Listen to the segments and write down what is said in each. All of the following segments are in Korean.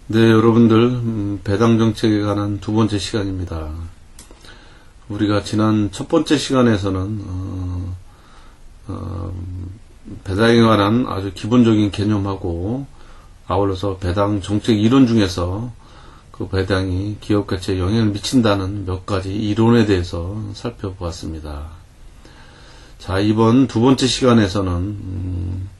네, 여러분들, 배당 정책에 관한 두 번째 시간입니다. 우리가 지난 첫 번째 시간에서는 배당에 관한 아주 기본적인 개념하고 아울러서 배당 정책 이론 중에서 그 배당이 기업 가치에 영향을 미친다는 몇 가지 이론에 대해서 살펴보았습니다. 자, 이번 두 번째 시간에서는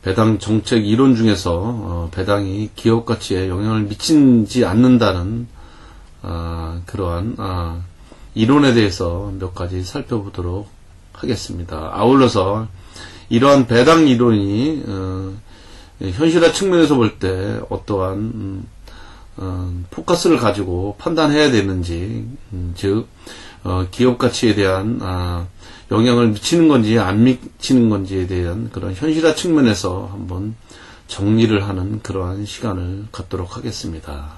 배당 정책 이론 중에서 배당이 기업 가치에 영향을 미치지 않는다는 그러한 이론에 대해서 몇 가지 살펴보도록 하겠습니다. 아울러서 이러한 배당 이론이 현실화 측면에서 볼 때 어떠한 포커스를 가지고 판단해야 되는지, 즉 기업 가치에 대한 영향을 미치는 건지 안 미치는 건지에 대한 그런 현실화 측면에서 한번 정리를 하는 그러한 시간을 갖도록 하겠습니다.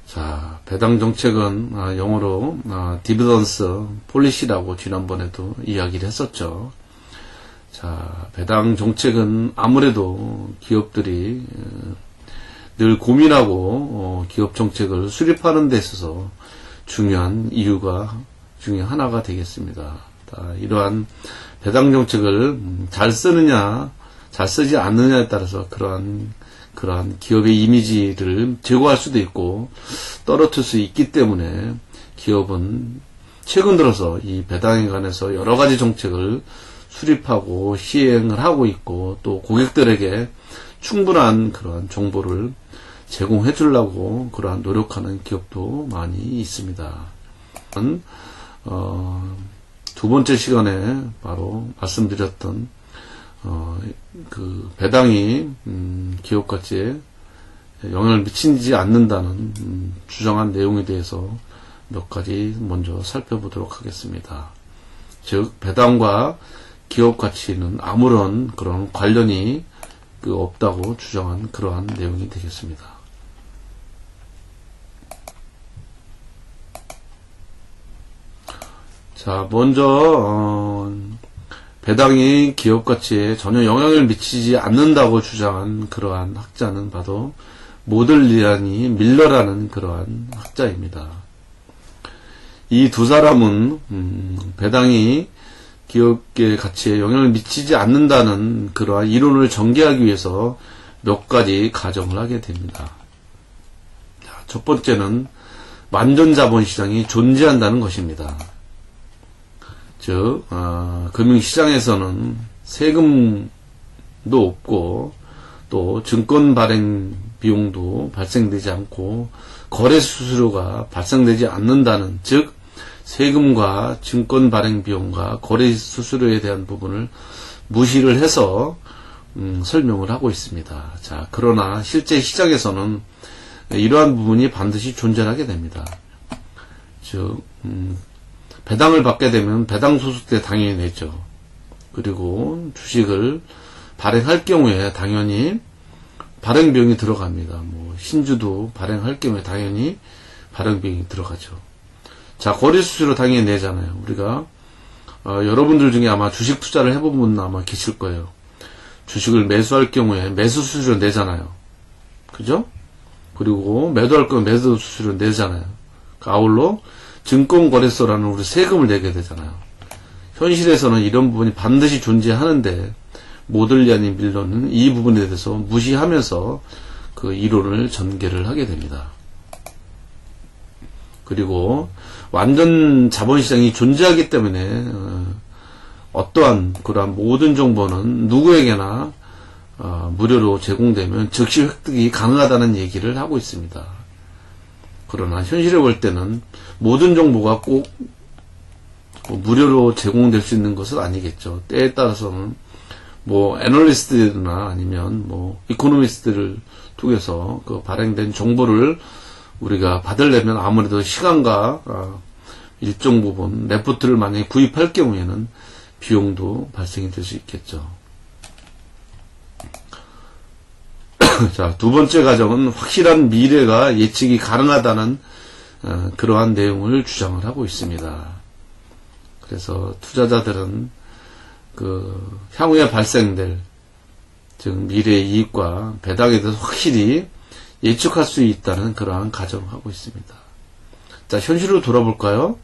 자, 배당 정책은 영어로 디비던스 폴리시라고 지난번에도 이야기를 했었죠. 자, 배당 정책은 아무래도 기업들이 늘 고민하고 기업 정책을 수립하는 데 있어서 중요한 이유가 중에 하나가 되겠습니다. 이러한 배당 정책을 잘 쓰느냐, 잘 쓰지 않느냐에 따라서 그러한 기업의 이미지를 제고할 수도 있고 떨어뜨릴 수 있기 때문에 기업은 최근 들어서 이 배당에 관해서 여러 가지 정책을 수립하고 시행을 하고 있고 또 고객들에게 충분한 그러한 정보를 제공해 주려고 그러한 노력하는 기업도 많이 있습니다. 두 번째 시간에 바로 말씀드렸던 그 배당이 기업 가치에 영향을 미치지 않는다는 주장한 내용에 대해서 몇 가지 먼저 살펴보도록 하겠습니다. 즉 배당과 기업 가치는 아무런 그런 관련이 없다고 주장한 그러한 내용이 되겠습니다. 자, 먼저 배당이 기업 가치에 전혀 영향을 미치지 않는다고 주장한 그러한 학자는 바로 모들리아니 밀러라는 그러한 학자입니다. 이 두 사람은 배당이 기업의 가치에 영향을 미치지 않는다는 그러한 이론을 전개하기 위해서 몇 가지 가정을 하게 됩니다. 자, 첫 번째는 완전 자본시장이 존재한다는 것입니다. 즉 금융시장에서는 세금도 없고 또 증권 발행 비용도 발생되지 않고 거래 수수료가 발생되지 않는다는, 즉 세금과 증권 발행 비용과 거래 수수료에 대한 부분을 무시를 해서 설명을 하고 있습니다. 자, 그러나 실제 시장에서는 이러한 부분이 반드시 존재하게 됩니다. 즉 배당을 받게 되면 배당 소득세 당연히 내죠. 그리고 주식을 발행할 경우에 당연히 발행 비용이 들어갑니다. 뭐 신주도 발행할 경우에 당연히 발행 비용이 들어가죠. 자, 거래 수수료 당연히 내잖아요. 우리가 여러분들 중에 아마 주식 투자를 해본 분 아마 계실 거예요. 주식을 매수할 경우에 매수 수수료 내잖아요. 그죠? 그리고 매도할 경우에 매도 수수료 내잖아요. 아울러 증권거래소라는 우리 세금을 내게 되잖아요. 현실에서는 이런 부분이 반드시 존재하는데 모들리아니 밀러는 이 부분에 대해서 무시하면서 그 이론을 전개를 하게 됩니다. 그리고 완전 자본시장이 존재하기 때문에 어떠한 그러한 모든 정보는 누구에게나 무료로 제공되면 즉시 획득이 가능하다는 얘기를 하고 있습니다. 그러나 현실에 볼 때는 모든 정보가 꼭 무료로 제공될 수 있는 것은 아니겠죠. 때에 따라서는 뭐 애널리스트나 아니면 뭐 이코노미스트를 통해서 그 발행된 정보를 우리가 받으려면 아무래도 시간과 일정 부분 레포트를 만약에 구입할 경우에는 비용도 발생이 될 수 있겠죠. 자, 두 번째 가정은 확실한 미래가 예측이 가능하다는 그러한 내용을 주장을 하고 있습니다. 그래서 투자자들은 그 향후에 발생될 즉 미래의 이익과 배당에 대해서 확실히 예측할 수 있다는 그러한 가정을 하고 있습니다. 자, 현실로 돌아볼까요?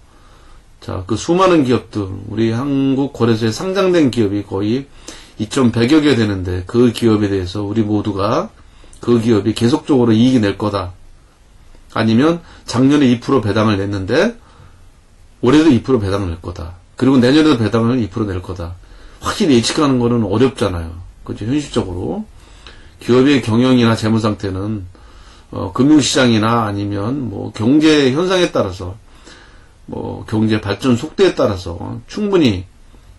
자, 그 수많은 기업들, 우리 한국 거래소에 상장된 기업이 거의 2,100여 개 되는데 그 기업에 대해서 우리 모두가 그 기업이 계속적으로 이익이 낼 거다. 아니면 작년에 2% 배당을 냈는데 올해도 2% 배당을 낼 거다. 그리고 내년에도 배당을 2% 낼 거다. 확실히 예측하는 거는 어렵잖아요. 그죠? 현실적으로. 기업의 경영이나 재무 상태는 금융시장이나 아니면 뭐 경제 현상에 따라서 뭐 경제 발전 속도에 따라서 충분히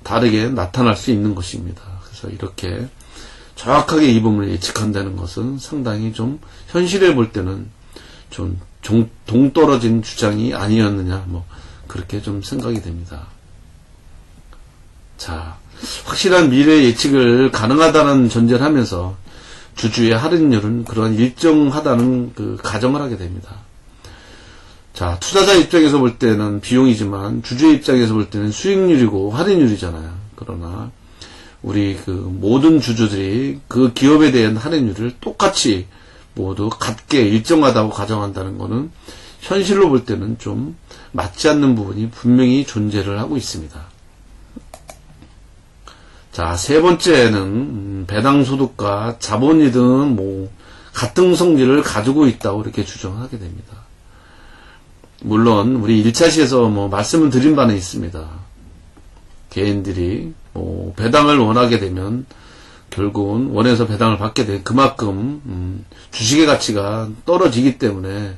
다르게 나타날 수 있는 것입니다. 그래서 이렇게 정확하게 이 부분을 예측한다는 것은 상당히 좀 현실에 볼 때는 좀 동떨어진 주장이 아니었느냐 뭐 그렇게 좀 생각이 됩니다. 자, 확실한 미래 예측을 가능하다는 전제를 하면서 주주의 할인율은 그런 일정하다는 그 가정을 하게 됩니다. 자, 투자자 입장에서 볼 때는 비용이지만 주주의 입장에서 볼 때는 수익률이고 할인율이잖아요. 그러나 우리 그 모든 주주들이 그 기업에 대한 할인율을 똑같이 모두 같게 일정하다고 가정한다는 것은 현실로 볼 때는 좀 맞지 않는 부분이 분명히 존재를 하고 있습니다. 자, 세 번째는 배당 소득과 자본이든 뭐 같은 성질을 가지고 있다고 이렇게 주장하게 됩니다. 물론 우리 1차시에서 뭐 말씀을 드린 바는 있습니다. 개인들이 배당을 원하게 되면 결국은 원해서 배당을 받게 되면 그만큼 주식의 가치가 떨어지기 때문에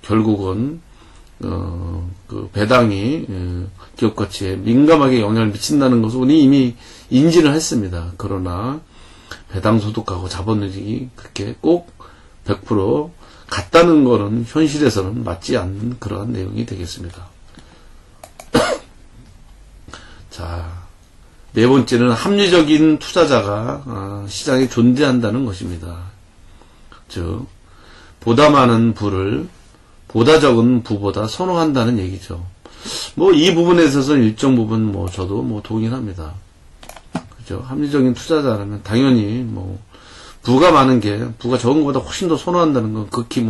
결국은 그 배당이 기업 가치에 민감하게 영향을 미친다는 것을 우리 이미 인지를 했습니다. 그러나 배당 소득하고 자본이익이 그렇게 꼭 100% 같다는 것은 현실에서는 맞지 않는 그러한 내용이 되겠습니다. 자, 네 번째는 합리적인 투자자가 시장에 존재한다는 것입니다. 즉, 보다 많은 부를 보다 적은 부보다 선호한다는 얘기죠. 뭐 이 부분에 있어서 일정 부분 저도 동의합니다. 그죠? 합리적인 투자자라면 당연히 부가 많은 게 부가 적은 것보다 훨씬 더 선호한다는 건 극히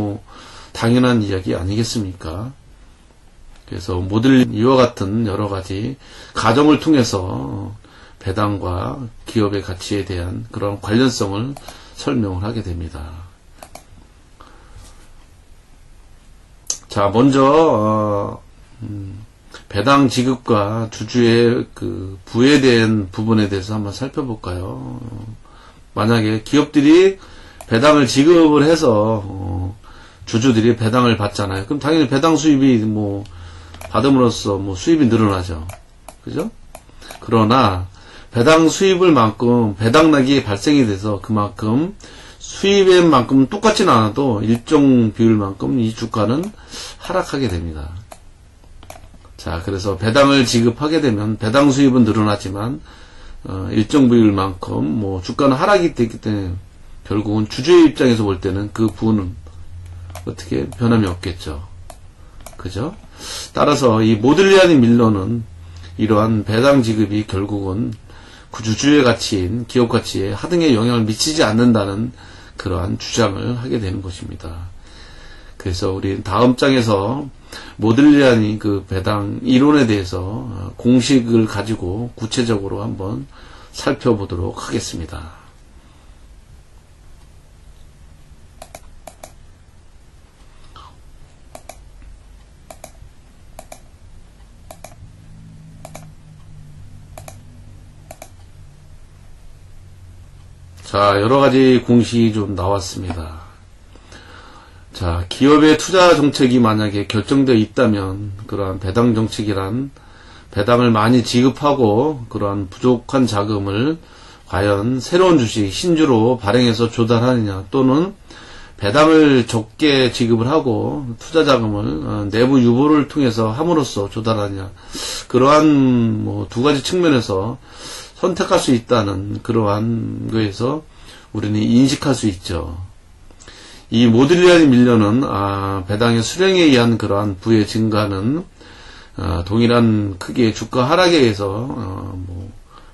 당연한 이야기 아니겠습니까? 그래서 모델 이와 같은 여러 가지 가정을 통해서 배당과 기업의 가치에 대한 그런 관련성을 설명을 하게 됩니다. 자, 먼저 배당 지급과 주주의 그 부에 대한 부분에 대해서 한번 살펴볼까요? 만약에 기업들이 배당을 지급을 해서 주주들이 배당을 받잖아요. 그럼 당연히 배당 수입이 받음으로써 수입이 늘어나죠. 그죠? 그러나 배당 수입을 만큼 배당락이 발생이 돼서 그만큼 수입의 만큼 똑같진 않아도 일정 비율만큼 이 주가는 하락하게 됩니다. 자, 그래서 배당을 지급하게 되면 배당 수입은 늘어나지만 일정 비율만큼 주가는 하락이 되기 때문에 결국은 주주의 입장에서 볼 때는 그 부는 어떻게 변함이 없겠죠. 그죠? 따라서 이 모들리아니 밀러는 이러한 배당 지급이 결국은 그 주주의 가치인 기업 가치에 하등의 영향을 미치지 않는다는 그러한 주장을 하게 되는 것입니다. 그래서 우리 다음 장에서 모들리아니 그 배당 이론에 대해서 공식을 가지고 구체적으로 한번 살펴보도록 하겠습니다. 자, 여러 가지 공식이 좀 나왔습니다. 자, 기업의 투자 정책이 만약에 결정되어 있다면 그러한 배당 정책이란 배당을 많이 지급하고 그러한 부족한 자금을 과연 새로운 주식, 신주로 발행해서 조달하느냐 또는 배당을 적게 지급을 하고 투자 자금을 내부 유보를 통해서 함으로써 조달하느냐 그러한 두 가지 측면에서 선택할 수 있다는 그러한 거에서 우리는 인식할 수 있죠. 이 모들리아니 밀러는 배당의 수령에 의한 그러한 부의 증가는 동일한 크기의 주가 하락에 의해서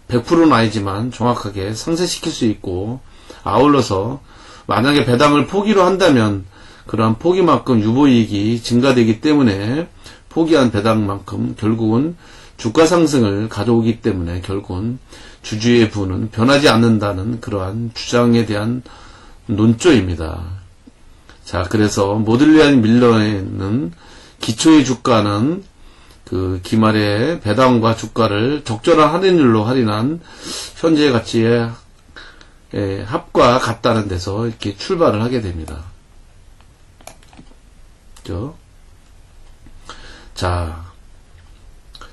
100%는 아니지만 정확하게 상쇄시킬 수 있고, 아울러서 만약에 배당을 포기로 한다면 그러한 포기만큼 유보이익이 증가되기 때문에 포기한 배당만큼 결국은 주가 상승을 가져오기 때문에 결국은 주주의 부는 변하지 않는다는 그러한 주장에 대한 논조입니다. 자, 그래서 모들리안 밀러에는 기초의 주가는 그 기말에 배당과 주가를 적절한 할인율로 할인한 현재 가치의 합과 같다는 데서 이렇게 출발을 하게 됩니다. 그죠? 자,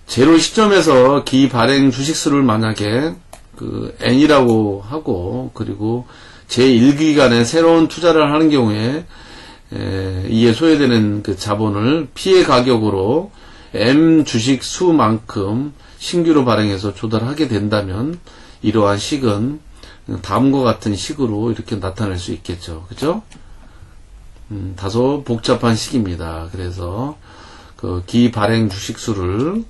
제로 시점에서 기발행 주식수를 만약에 그 N이라고 하고, 그리고 제1기간에 새로운 투자를 하는 경우에 이에 소요되는 그 자본을 P의 가격으로 M 주식 수만큼 신규로 발행해서 조달하게 된다면 이러한 식은 다음과 같은 식으로 이렇게 나타낼 수 있겠죠. 그죠? 다소 복잡한 식입니다. 그래서 그 기발행 주식수를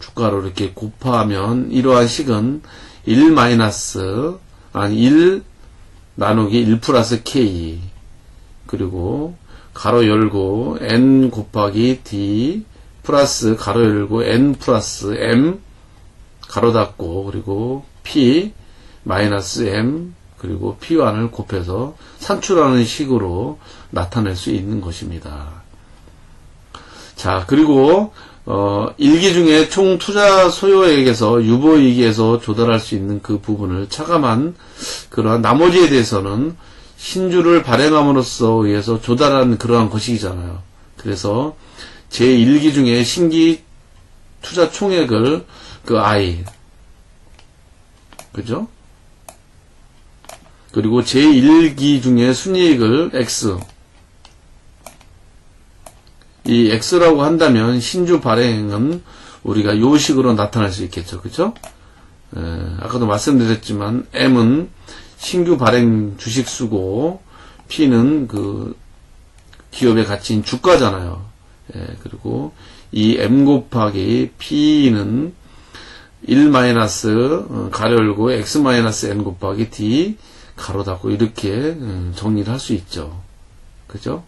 주가로 이렇게 곱하면 이러한 식은 1 나누기 1 플러스 K, 그리고 가로 열고 N 곱하기 D 플러스 가로 열고 N 플러스 M 가로 닫고, 그리고 P 마이너스 M 그리고 P1을 곱해서 산출하는 식으로 나타낼 수 있는 것입니다. 자, 그리고 1기 중에 총 투자 소요액에서 유보이익에서 조달할 수 있는 그 부분을 차감한 그러한 나머지에 대해서는 신주를 발행함으로써 의해서 조달한 그러한 것이잖아요. 그래서 제1기 중에 신기 투자 총액을 그 I, 그죠? 그리고 제1기 중에 순이익을 X, 이 X라고 한다면 신주 발행은 우리가 요 식으로 나타날 수 있겠죠. 그죠? 아까도 말씀드렸지만 M은 신규 발행 주식수고 P는 그 기업의 가치인 주가잖아요. 그리고 이 M 곱하기 P는 1 가로 열고 X N 곱하기 D 가로 닫고 이렇게 정리를 할 수 있죠. 그죠?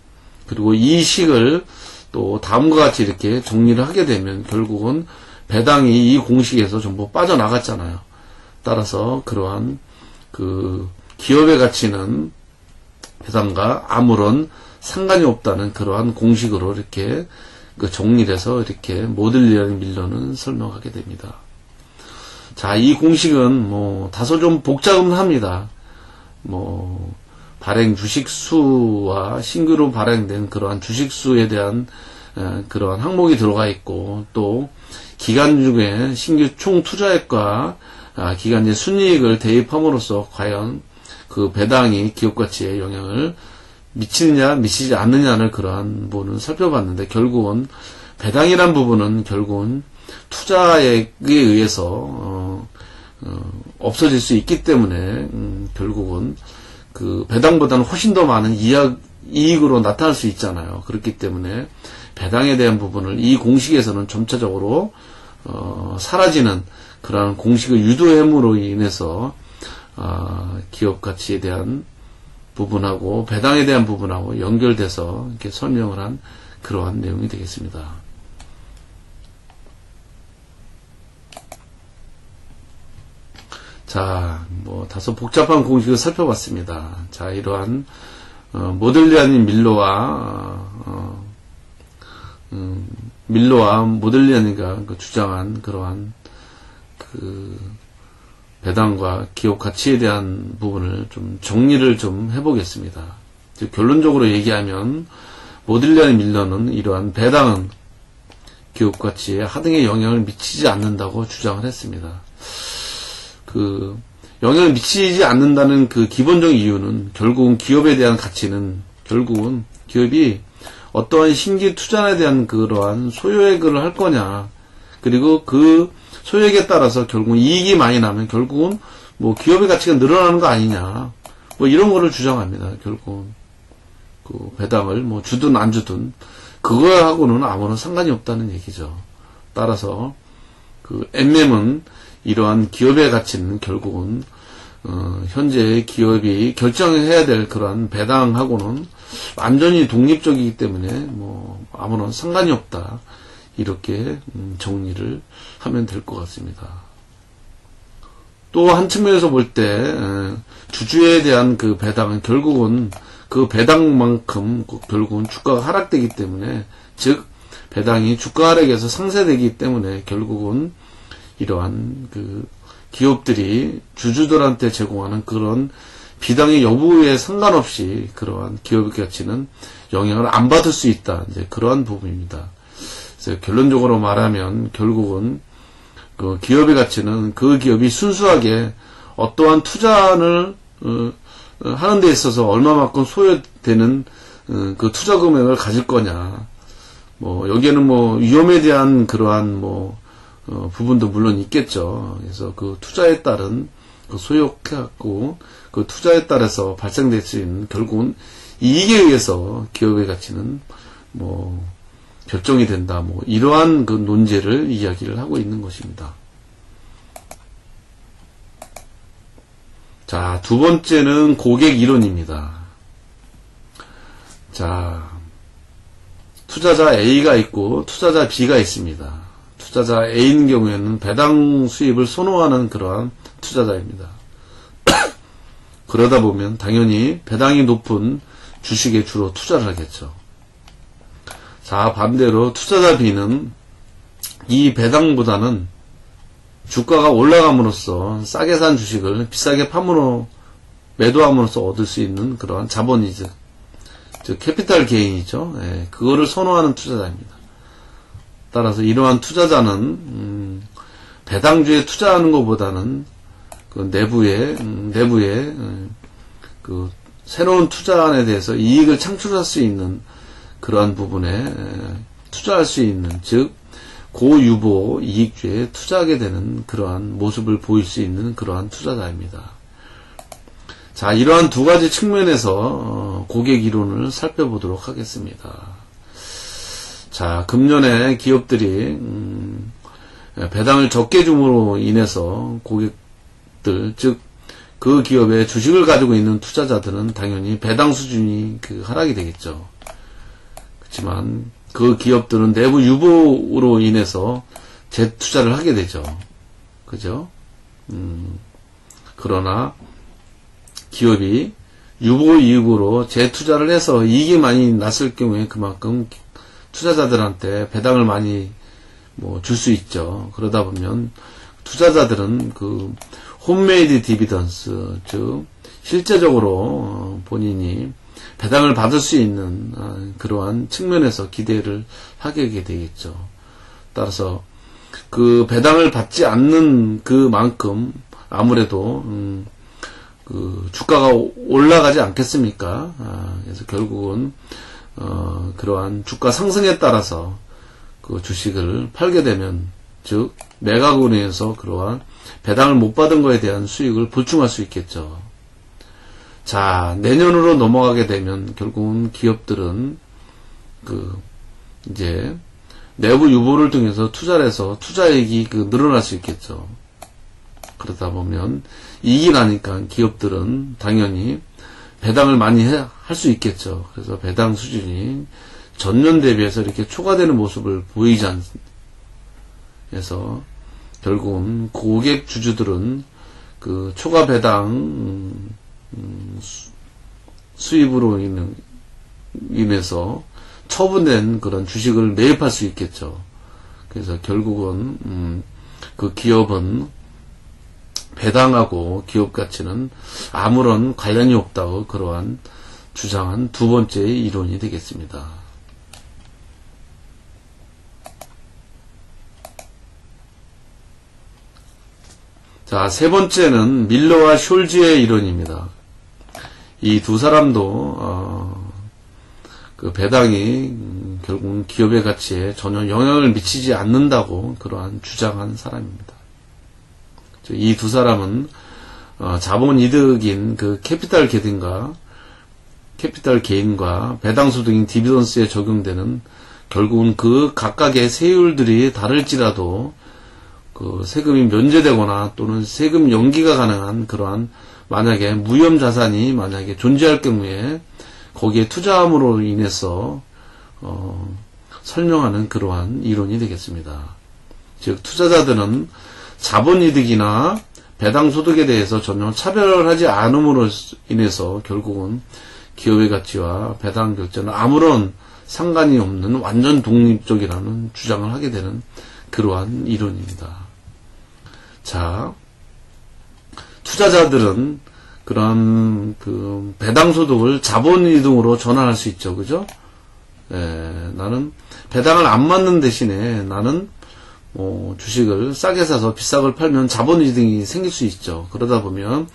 그리고 이 식을 또 다음과 같이 이렇게 정리를 하게 되면 결국은 배당이 이 공식에서 전부 빠져나갔잖아요. 따라서 그러한 그 기업의 가치는 배당과 아무런 상관이 없다는 그러한 공식으로 이렇게 그 정리를 해서 이렇게 모들리안 밀러는 설명하게 됩니다. 자, 이 공식은 뭐 다소 좀 복잡은 합니다. 뭐 발행 주식수와 신규로 발행된 그러한 주식수에 대한 그러한 항목이 들어가 있고, 또 기간 중에 신규 총 투자액과 기간제 순이익을 대입함으로써 과연 그 배당이 기업 가치에 영향을 미치느냐 미치지 않느냐를 그러한 부분을 살펴봤는데, 결국은 배당이란 부분은 결국은 투자액에 의해서 없어질 수 있기 때문에 결국은 그 배당보다는 훨씬 더 많은 이익으로 나타날 수 있잖아요. 그렇기 때문에 배당에 대한 부분을 이 공식에서는 점차적으로 사라지는 그러한 공식의 유도함으로 인해서 기업 가치에 대한 부분하고 배당에 대한 부분하고 연결돼서 이렇게 설명을 한 그러한 내용이 되겠습니다. 자, 뭐 다소 복잡한 공식을 살펴봤습니다. 자, 이러한 모들리안인 밀러와 모들리안이가 그 주장한 그러한 그 배당과 기업 가치에 대한 부분을 좀 정리를 좀 해보겠습니다. 즉 결론적으로 얘기하면 모들리안 밀러는 이러한 배당은 기업 가치에 하등의 영향을 미치지 않는다고 주장을 했습니다. 그 영향을 미치지 않는다는 그 기본적인 이유는 결국은 기업에 대한 가치는 결국은 기업이 어떠한 신규 투자에 대한 그러한 소요액을 할 거냐, 그리고 그 소액에 따라서 결국은 이익이 많이 나면 결국은 뭐 기업의 가치가 늘어나는 거 아니냐, 뭐 이런 거를 주장합니다. 결국은 그 배당을 뭐 주든 안 주든 그거하고는 아무런 상관이 없다는 얘기죠. 따라서 그 MM은 이러한 기업의 가치는 결국은 현재 기업이 결정해야 될 그러한 배당하고는 완전히 독립적이기 때문에 뭐 아무런 상관이 없다. 이렇게 정리를 하면 될 것 같습니다. 또 한 측면에서 볼 때 주주에 대한 그 배당은 결국은 그 배당만큼 결국은 주가가 하락되기 때문에, 즉 배당이 주가 하락에서 상쇄되기 때문에 결국은 이러한 그 기업들이 주주들한테 제공하는 그런 비당의 여부에 상관없이 그러한 기업의 가치는 영향을 안 받을 수 있다. 이제 그러한 부분입니다. 그래서 결론적으로 말하면 결국은 그 기업의 가치는 그 기업이 순수하게 어떠한 투자를 하는 데 있어서 얼마만큼 소요되는 그 투자 금액을 가질 거냐. 뭐 여기에는 뭐 위험에 대한 그러한 뭐 부분도 물론 있겠죠. 그래서 그 투자에 따른 그 소요해갖고 그 투자에 따라서 발생될 수 있는 결국은 이익에 의해서 기업의 가치는 뭐 결정이 된다. 뭐 이러한 그 논제를 이야기를 하고 있는 것입니다. 자, 두 번째는 고객 이론입니다. 자, 투자자 A가 있고 투자자 B가 있습니다. 투자자 A인 경우에는 배당 수입을 선호하는 그러한 투자자입니다. 그러다 보면 당연히 배당이 높은 주식에 주로 투자를 하겠죠. 자, 반대로 투자자 B는 이 배당보다는 주가가 올라감으로써 싸게 산 주식을 비싸게 매도함으로써 얻을 수 있는 그러한 자본이득, 즉 캐피탈 게인이죠. 예, 그거를 선호하는 투자자입니다. 따라서 이러한 투자자는 배당주에 투자하는 것보다는 그 내부에 그 새로운 투자안에 대해서 이익을 창출할 수 있는 그러한 부분에 투자할 수 있는, 즉 고유보 이익주에 투자하게 되는 그러한 모습을 보일 수 있는 그러한 투자자입니다. 자, 이러한 두 가지 측면에서 고객 이론을 살펴보도록 하겠습니다. 자, 금년에 기업들이 배당을 적게 줌으로 인해서 고객들, 즉 그 기업의 주식을 가지고 있는 투자자들은 당연히 배당 수준이 하락이 되겠죠. 그렇지만 그 기업들은 내부 유보로 인해서 재투자를 하게 되죠. 그죠? 그러나 기업이 유보 이익으로 재투자를 해서 이익이 많이 났을 경우에 그만큼 투자자들한테 배당을 많이 줄 수 있죠. 그러다 보면 투자자들은 그 홈메이드 디비던스, 즉 실제적으로 본인이 배당을 받을 수 있는 그러한 측면에서 기대를 하게 되겠죠. 따라서 그 배당을 받지 않는 그만큼 아무래도 그 주가가 올라가지 않겠습니까? 그래서 결국은 그러한 주가 상승에 따라서 그 주식을 팔게 되면, 즉 매각으로 인해서 그러한 배당을 못 받은 것에 대한 수익을 보충할 수 있겠죠. 자, 내년으로 넘어가게 되면 결국은 기업들은 이제 내부 유보를 통해서 투자를 해서 투자액이 늘어날 수 있겠죠. 그러다 보면 이익이 나니까 기업들은 당연히 배당을 많이 할 수 있겠죠. 그래서 배당 수준이 전년 대비해서 이렇게 초과되는 모습을 보이지 않아서 결국은 고객 주주들은 그 초과 배당 수입으로 인해서 처분된 그런 주식을 매입할 수 있겠죠. 그래서 결국은 그 기업은 배당하고 기업 가치는 아무런 관련이 없다고 그러한 주장한 두 번째 이론이 되겠습니다. 자, 세 번째는 밀러와 숄즈의 이론입니다. 이 두 사람도 그 배당이 결국은 기업의 가치에 전혀 영향을 미치지 않는다고 그러한 주장한 사람입니다. 이 두 사람은 자본 이득인 그 캐피탈 게인과 배당 소득인 디비던스에 적용되는 결국은 그 각각의 세율들이 다를지라도 그 세금이 면제되거나 또는 세금 연기가 가능한 그러한 만약에 무형 자산이 만약에 존재할 경우에 거기에 투자함으로 인해서 설명하는 그러한 이론이 되겠습니다. 즉 투자자들은 자본이득이나 배당소득에 대해서 전혀 차별하지 않음으로 인해서 결국은 기업의 가치와 배당 결제는 아무런 상관이 없는 완전 독립적이라는 주장을 하게 되는 그러한 이론입니다. 자, 투자자들은 그런 그 배당소득을 자본이득으로 전환할 수 있죠. 그죠? 나는 배당을 안 받는 대신에 나는 주식을 싸게 사서 비싸게 팔면 자본이득이 생길 수 있죠. 그러다 보면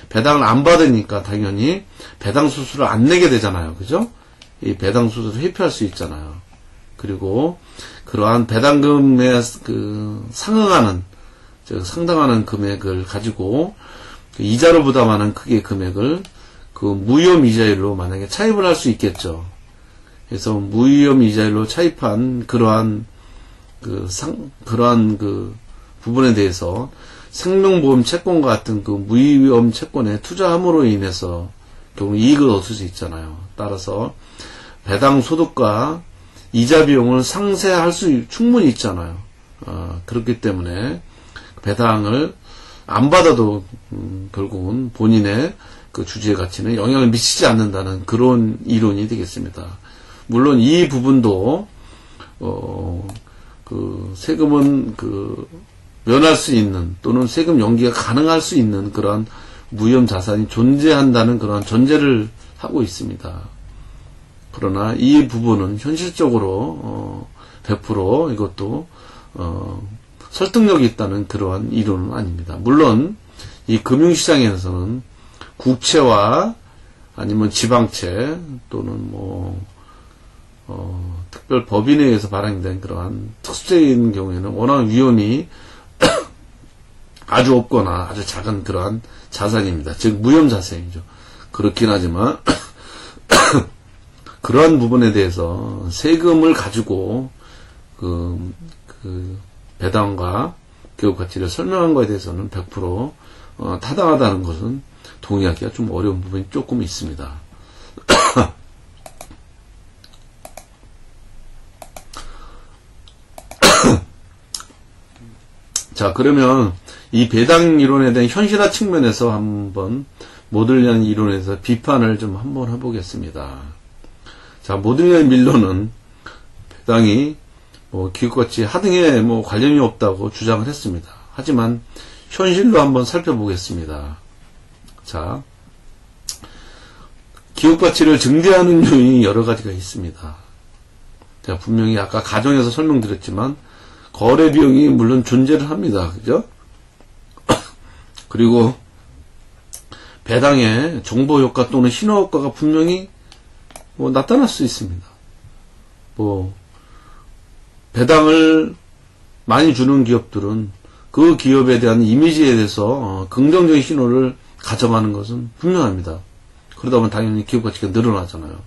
배당을 안 받으니까 당연히 배당 수수를 안 내게 되잖아요. 그죠? 이 배당 수수를 회피할 수 있잖아요. 그리고 그러한 배당금에 그 상응하는 즉 상당하는 금액을 가지고 그 이자로 부담하는 크기의 금액을 그 무위험 이자율로 만약에 차입을 할 수 있겠죠. 그래서 무위험 이자율로 차입한 그러한 그 부분에 대해서 생명보험 채권과 같은 그 무위험 채권에 투자함으로 인해서 결국 이익을 얻을 수 있잖아요. 따라서 배당 소득과 이자 비용을 상쇄할 수 충분히 있잖아요. 그렇기 때문에 배당을 안 받아도 결국은 본인의 그 주주의 가치는 영향을 미치지 않는다는 그런 이론이 되겠습니다. 물론 이 부분도 그 세금은 그 면할 수 있는 또는 세금 연기가 가능할 수 있는 그러한 무형 자산이 존재한다는 그런 전제를 하고 있습니다. 그러나 이 부분은 현실적으로 100% 이것도 설득력이 있다는 그러한 이론은 아닙니다. 물론 이 금융시장에서는 국채와 아니면 지방채 또는 특별 법인에 의해서 발행된 그러한 특수제인 경우에는 워낙 위험이 아주 없거나 아주 작은 그러한 자산입니다. 즉 무형 자산이죠. 그렇긴 하지만 그러한 부분에 대해서 세금을 가지고 그 배당과 기업 가치를 설명한 것에 대해서는 100% 타당하다는 것은 동의하기가 좀 어려운 부분이 조금 있습니다. 자, 그러면 이 배당 이론에 대한 현실화 측면에서 한번 모들리안 이론에서 비판을 좀 한번 해보겠습니다. 자, 모들리안 밀러는 배당이 기업가치 하등에 관련이 없다고 주장을 했습니다. 하지만 현실로 한번 살펴보겠습니다. 자, 기업가치를 증대하는 요인이 여러 가지가 있습니다. 제가 분명히 아까 가정에서 설명드렸지만 거래 비용이 물론 존재를 합니다. 그죠? 그리고 배당의 정보 효과 또는 신호 효과가 분명히 나타날 수 있습니다. 배당을 많이 주는 기업들은 그 기업에 대한 이미지에 대해서 긍정적인 신호를 가져가는 것은 분명합니다. 그러다 보면 당연히 기업 가치가 늘어나잖아요.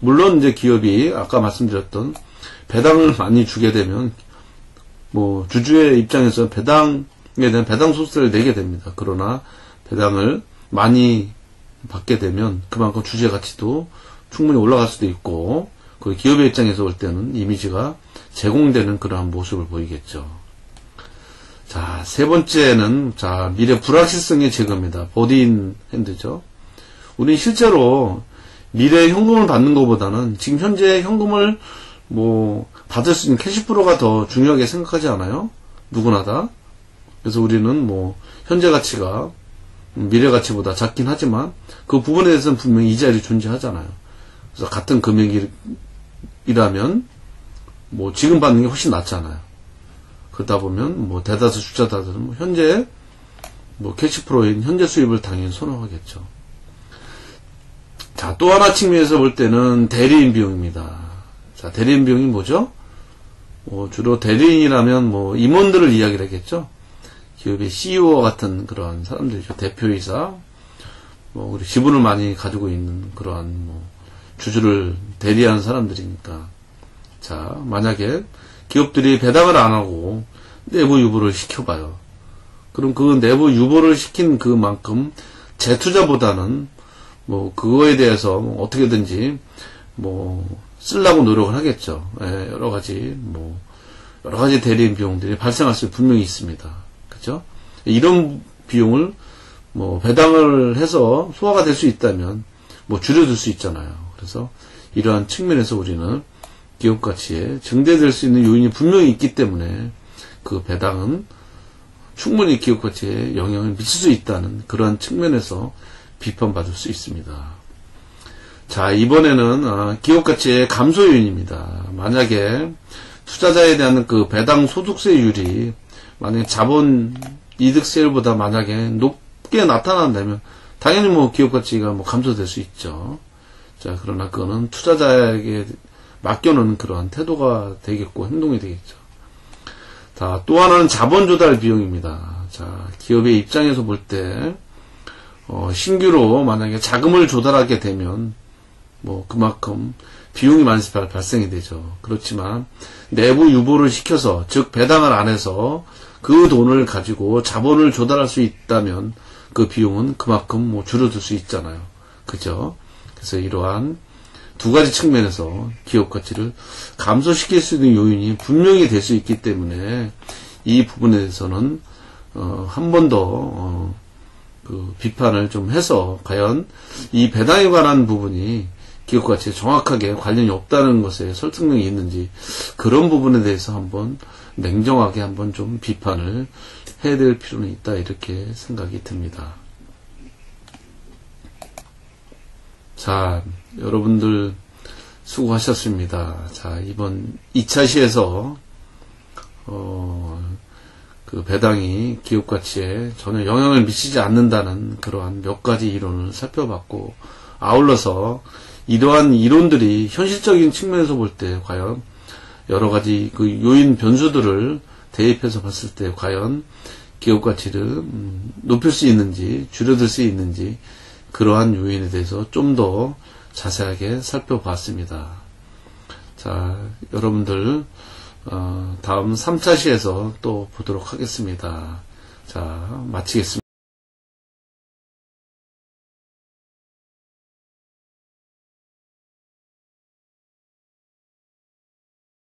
물론 이제 기업이 아까 말씀드렸던 배당을 많이 주게 되면 주주의 입장에서 배당에 대한 배당 소득세를 내게 됩니다. 그러나 배당을 많이 받게 되면 그만큼 주주의 가치도 충분히 올라갈 수도 있고 그 기업의 입장에서 볼 때는 이미지가 제공되는 그러한 모습을 보이겠죠. 자, 세 번째는 미래 불확실성의 제거입니다. 버디인 핸드죠. 우리는 실제로 미래 현금을 받는 것보다는 지금 현재 현금을 받을 수 있는 캐시플로우가 더 중요하게 생각하지 않아요? 누구나 다. 그래서 우리는 현재 가치가 미래 가치보다 작긴 하지만 그 부분에 대해서는 분명히 이자율이 존재하잖아요. 그래서 같은 금액이라면 지금 받는 게 훨씬 낫잖아요. 그러다 보면 대다수 투자자들은 현재 캐시플로우인 현재 수입을 당연히 선호하겠죠. 자, 또 하나 측면에서 볼 때는 대리인 비용입니다. 자, 대리인 비용이 뭐죠? 주로 대리인이라면 임원들을 이야기를 하겠죠. 기업의 CEO와 같은 그러한 사람들이죠. 대표이사, 우리 지분을 많이 가지고 있는 그러한 주주를 대리하는 사람들이니까. 자, 만약에 기업들이 배당을 안 하고 내부 유보를 시켜봐요. 그럼 그 내부 유보를 시킨 그만큼 재투자보다는 뭐 그거에 대해서 어떻게든지 뭐 쓰려고 노력을 하겠죠. 예, 여러 가지 대리인 비용들이 발생할 수 분명히 있습니다. 그죠? 이런 비용을 뭐 배당을 해서 소화가 될 수 있다면 뭐 줄여들 수 있잖아요. 그래서 이러한 측면에서 우리는 기업 가치에 증대될 수 있는 요인이 분명히 있기 때문에 그 배당은 충분히 기업 가치에 영향을 미칠 수 있다는 그러한 측면에서 비판받을 수 있습니다. 자, 이번에는 기업 가치의 감소 요인입니다. 만약에 투자자에 대한 그 배당 소득세율이 만약에 자본 이득세율보다 만약에 높게 나타난다면 당연히 뭐 기업 가치가 뭐 감소될 수 있죠. 자, 그러나 그거는 투자자에게 맡겨놓은 그러한 태도가 되겠고 행동이 되겠죠. 자, 또 하나는 자본 조달 비용입니다. 자, 기업의 입장에서 볼 때 신규로 만약에 자금을 조달하게 되면 뭐 그만큼 비용이 많이 발생이 되죠. 그렇지만 내부 유보를 시켜서 즉 배당을 안 해서 그 돈을 가지고 자본을 조달할 수 있다면 그 비용은 그만큼 뭐 줄어들 수 있잖아요. 그죠? 그래서 이러한 두 가지 측면에서 기업 가치를 감소시킬 수 있는 요인이 분명히 될 수 있기 때문에 이 부분에 대해서는 한 번 더 그 비판을 좀 해서 과연 이 배당에 관한 부분이 기업 가치에 정확하게 관련이 없다는 것에 설득력이 있는지 그런 부분에 대해서 한번 냉정하게 한번 좀 비판을 해야 될 필요는 있다 이렇게 생각이 듭니다. 자, 여러분들 수고하셨습니다. 자, 이번 2차 시에서 그 배당이 기업 가치에 전혀 영향을 미치지 않는다는 그러한 몇 가지 이론을 살펴봤고 아울러서 이러한 이론들이 현실적인 측면에서 볼 때 과연 여러 가지 그 요인 변수들을 대입해서 봤을 때 과연 기업 가치를 높일 수 있는지 줄여들 수 있는지 그러한 요인에 대해서 좀 더 자세하게 살펴봤습니다. 자, 여러분들 다음 3차 시에서 또 보도록 하겠습니다. 자, 마치겠습니다.